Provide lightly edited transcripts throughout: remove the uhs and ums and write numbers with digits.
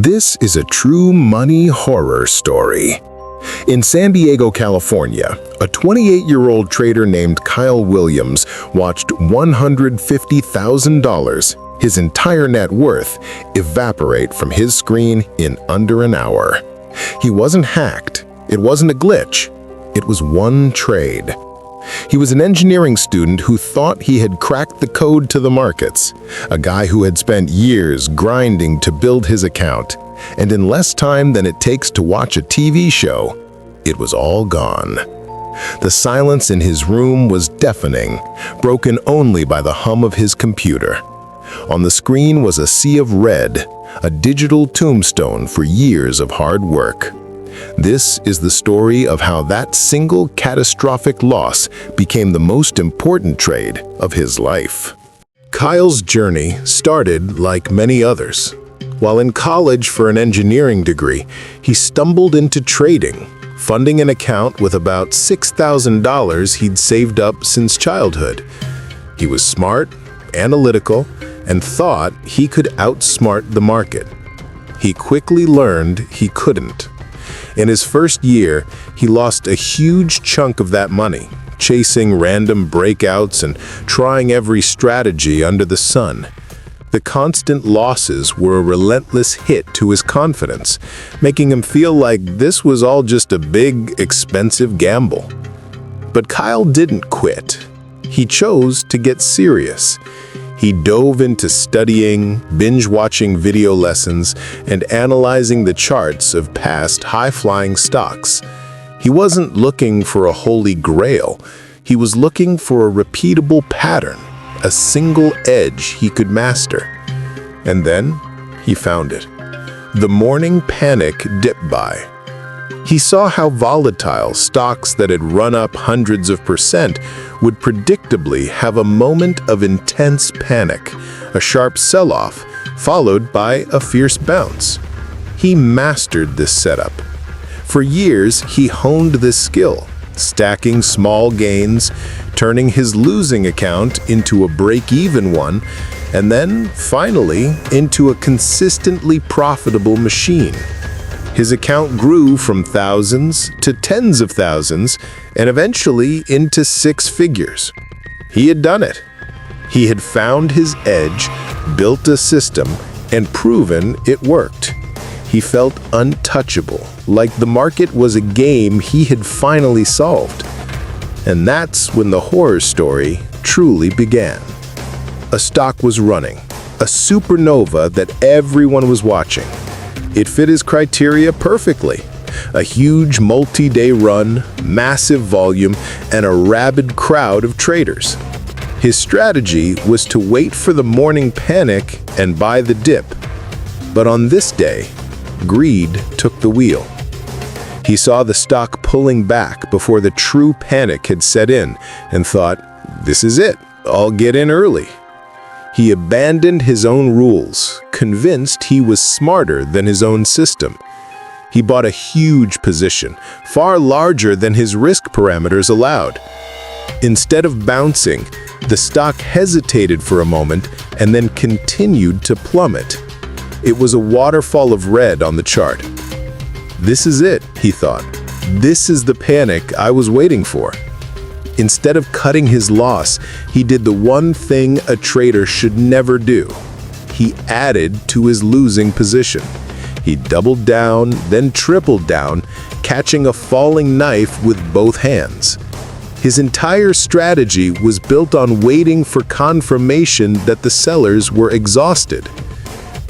This is a true money horror story. In San Diego, California, a 28-year-old trader named Kyle Williams watched $150,000, his entire net worth, evaporate from his screen in under an hour. He wasn't hacked. It wasn't a glitch. It was one trade. He was an engineering student who thought he had cracked the code to the markets, a guy who had spent years grinding to build his account, and in less time than it takes to watch a TV show, it was all gone. The silence in his room was deafening, broken only by the hum of his computer. On the screen was a sea of red, a digital tombstone for years of hard work. This is the story of how that single catastrophic loss became the most important trade of his life. Kyle's journey started like many others. While in college for an engineering degree, he stumbled into trading, funding an account with about $6,000 he'd saved up since childhood. He was smart, analytical, and thought he could outsmart the market. He quickly learned he couldn't. In his first year, he lost a huge chunk of that money, chasing random breakouts and trying every strategy under the sun. The constant losses were a relentless hit to his confidence, making him feel like this was all just a big, expensive gamble. But Kyle didn't quit. He chose to get serious. He dove into studying, binge-watching video lessons, and analyzing the charts of past high-flying stocks. He wasn't looking for a holy grail. He was looking for a repeatable pattern, a single edge he could master. And then he found it. The morning panic dipped by. He saw how volatile stocks that had run up hundreds of percent would predictably have a moment of intense panic, a sharp sell-off, followed by a fierce bounce. He mastered this setup. For years, he honed this skill, stacking small gains, turning his losing account into a break-even one, and then, finally, into a consistently profitable machine. His account grew from thousands to tens of thousands and eventually into six figures. He had done it. He had found his edge, built a system, and proven it worked. He felt untouchable, like the market was a game he had finally solved. And that's when the horror story truly began. A stock was running, a supernova that everyone was watching. It fit his criteria perfectly. A huge multi-day run, massive volume, and a rabid crowd of traders. His strategy was to wait for the morning panic and buy the dip. But on this day, greed took the wheel. He saw the stock pulling back before the true panic had set in and thought, "This is it, I'll get in early." He abandoned his own rules, convinced he was smarter than his own system. He bought a huge position, far larger than his risk parameters allowed. Instead of bouncing, the stock hesitated for a moment and then continued to plummet. It was a waterfall of red on the chart. "This is it," he thought. "This is the panic I was waiting for." Instead of cutting his loss, he did the one thing a trader should never do. He added to his losing position. He doubled down, then tripled down, catching a falling knife with both hands. His entire strategy was built on waiting for confirmation that the sellers were exhausted.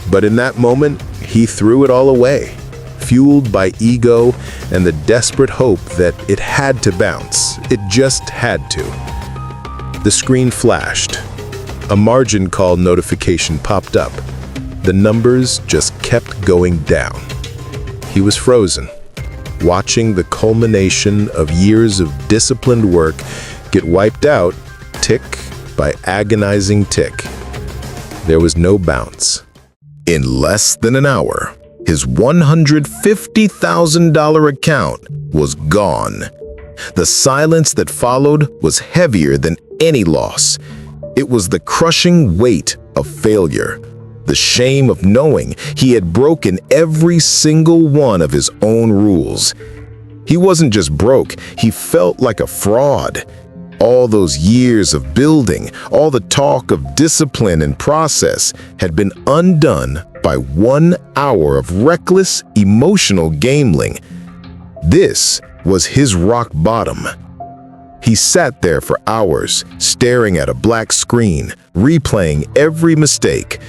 But in that moment, he threw it all away, fueled by ego and the desperate hope that it had to bounce. It just had to. The screen flashed. A margin call notification popped up. The numbers just kept going down. He was frozen, watching the culmination of years of disciplined work get wiped out tick by agonizing tick. There was no bounce. In less than an hour, his $150,000 account was gone. The silence that followed was heavier than any loss. It was the crushing weight of failure. the shame of knowing he had broken every single one of his own rules. He wasn't just broke, he felt like a fraud. All those years of building, all the talk of discipline and process had been undone by 1 hour of reckless, emotional gambling. This was his rock bottom. He sat there for hours, staring at a black screen, replaying every mistake.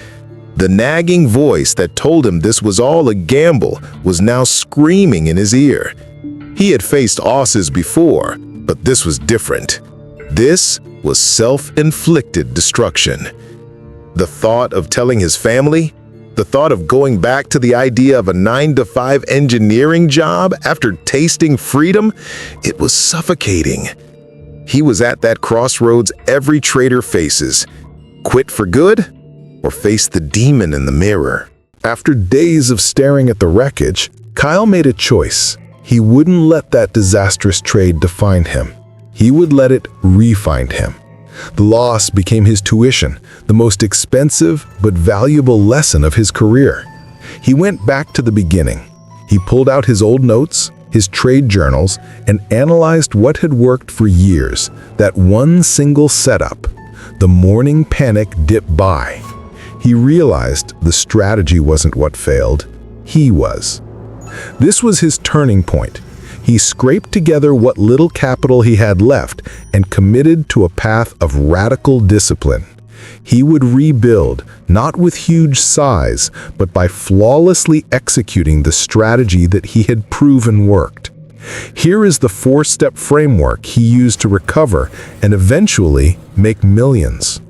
The nagging voice that told him this was all a gamble was now screaming in his ear. He had faced losses before, but this was different. This was self-inflicted destruction. The thought of telling his family, the thought of going back to the idea of a 9-to-5 engineering job after tasting freedom, it was suffocating. He was at that crossroads every trader faces. Quit for good or face the demon in the mirror. After days of staring at the wreckage, Kyle made a choice. He wouldn't let that disastrous trade define him. He would let it refine him. The loss became his tuition, the most expensive but valuable lesson of his career. He went back to the beginning. He pulled out his old notes, his trade journals, and analyzed what had worked for years, that one single setup, the morning panic dip buy. He realized the strategy wasn't what failed, he was. This was his turning point. He scraped together what little capital he had left and committed to a path of radical discipline. He would rebuild, not with huge size, but by flawlessly executing the strategy that he had proven worked. Here is the 4-step framework he used to recover and eventually make millions.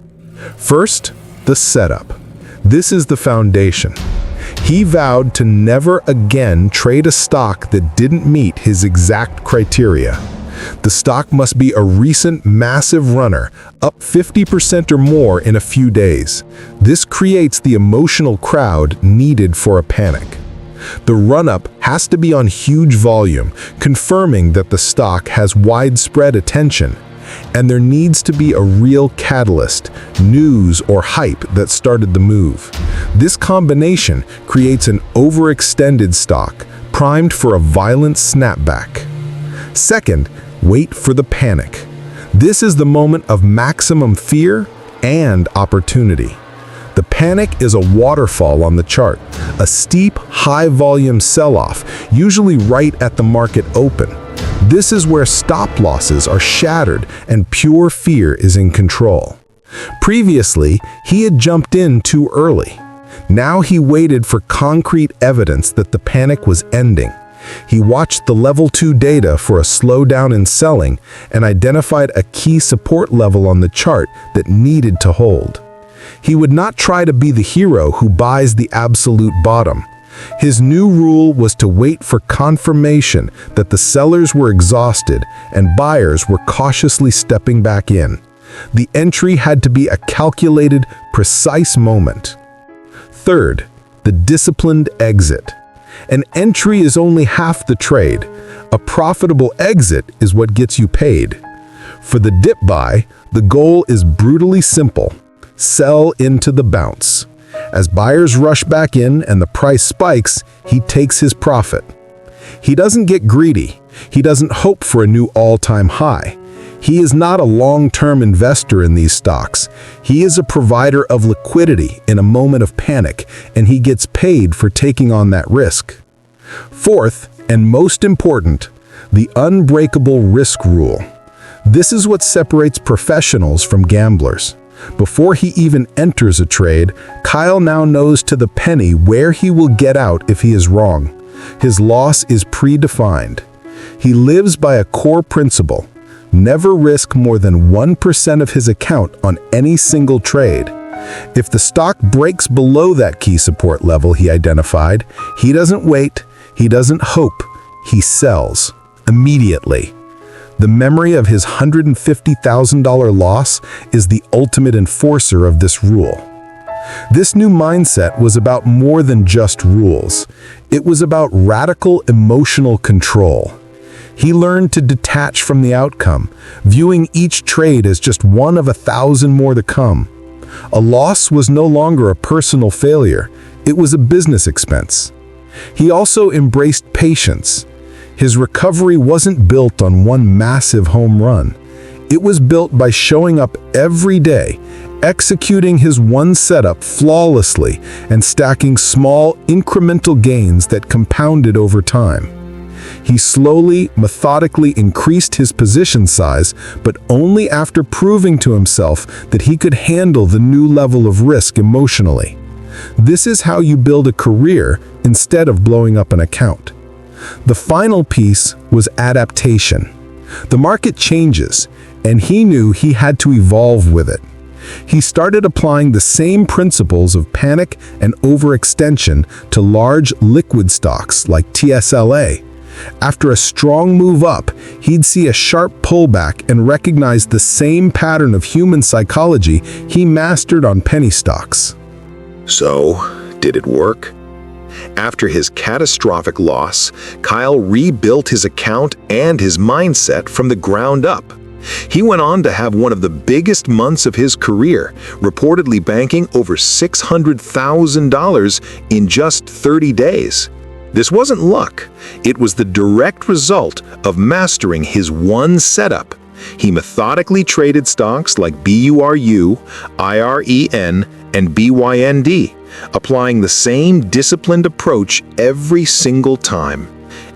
First, the setup. This is the foundation. He vowed to never again trade a stock that didn't meet his exact criteria. The stock must be a recent massive runner, up 50% or more in a few days. This creates the emotional crowd needed for a panic. The run-up has to be on huge volume, confirming that the stock has widespread attention. And there needs to be a real catalyst, news or hype that started the move. This combination creates an overextended stock, primed for a violent snapback. Second, wait for the panic. This is the moment of maximum fear and opportunity. The panic is a waterfall on the chart, a steep, high-volume sell-off, usually right at the market open. This is where stop losses are shattered and pure fear is in control. Previously, he had jumped in too early. Now he waited for concrete evidence that the panic was ending. He watched the level 2 data for a slowdown in selling and identified a key support level on the chart that needed to hold. He would not try to be the hero who buys the absolute bottom. His new rule was to wait for confirmation that the sellers were exhausted and buyers were cautiously stepping back in. The entry had to be a calculated, precise moment. Third, the disciplined exit. An entry is only half the trade. A profitable exit is what gets you paid. For the dip buy, the goal is brutally simple. Sell into the bounce. As buyers rush back in and the price spikes, he takes his profit. He doesn't get greedy. He doesn't hope for a new all-time high. He is not a long-term investor in these stocks. He is a provider of liquidity in a moment of panic, and he gets paid for taking on that risk. Fourth, and most important, the unbreakable risk rule. This is what separates professionals from gamblers. Before he even enters a trade, Kyle now knows to the penny where he will get out if he is wrong. His loss is predefined. He lives by a core principle: never risk more than 1% of his account on any single trade. If the stock breaks below that key support level he identified, he doesn't wait, he doesn't hope, he sells immediately. The memory of his $150,000 loss is the ultimate enforcer of this rule. This new mindset was about more than just rules. It was about radical emotional control. He learned to detach from the outcome, viewing each trade as just one of 1,000 more to come. A loss was no longer a personal failure, it was a business expense. He also embraced patience. His recovery wasn't built on one massive home run. It was built by showing up every day, executing his one setup flawlessly, and stacking small, incremental gains that compounded over time. He slowly, methodically increased his position size, but only after proving to himself that he could handle the new level of risk emotionally. This is how you build a career instead of blowing up an account. The final piece was adaptation. The market changes, and he knew he had to evolve with it. He started applying the same principles of panic and overextension to large liquid stocks like TSLA. After a strong move up, he'd see a sharp pullback and recognize the same pattern of human psychology he mastered on penny stocks. So, did it work? After his catastrophic loss, Kyle rebuilt his account and his mindset from the ground up. He went on to have one of the biggest months of his career, reportedly banking over $600,000 in just 30 days. This wasn't luck. It was the direct result of mastering his one setup. He methodically traded stocks like BURU, IREN, and BYND, applying the same disciplined approach every single time.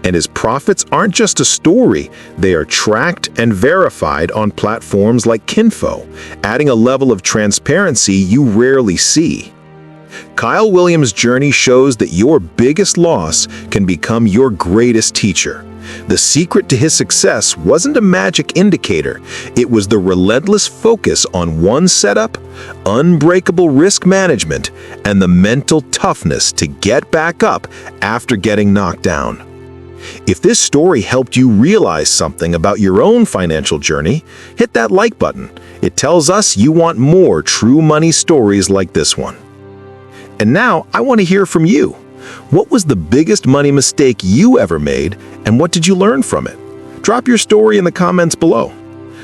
And his profits aren't just a story, they are tracked and verified on platforms like Kinfo, adding a level of transparency you rarely see. Kyle Williams' journey shows that your biggest loss can become your greatest teacher. The secret to his success wasn't a magic indicator, it was the relentless focus on one setup, unbreakable risk management, and the mental toughness to get back up after getting knocked down. If this story helped you realize something about your own financial journey, hit that like button. It tells us you want more true money stories like this one. And now, I want to hear from you. What was the biggest money mistake you ever made, and what did you learn from it? Drop your story in the comments below.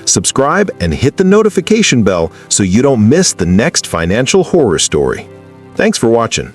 Subscribe and hit the notification bell so you don't miss the next financial horror story. Thanks for watching.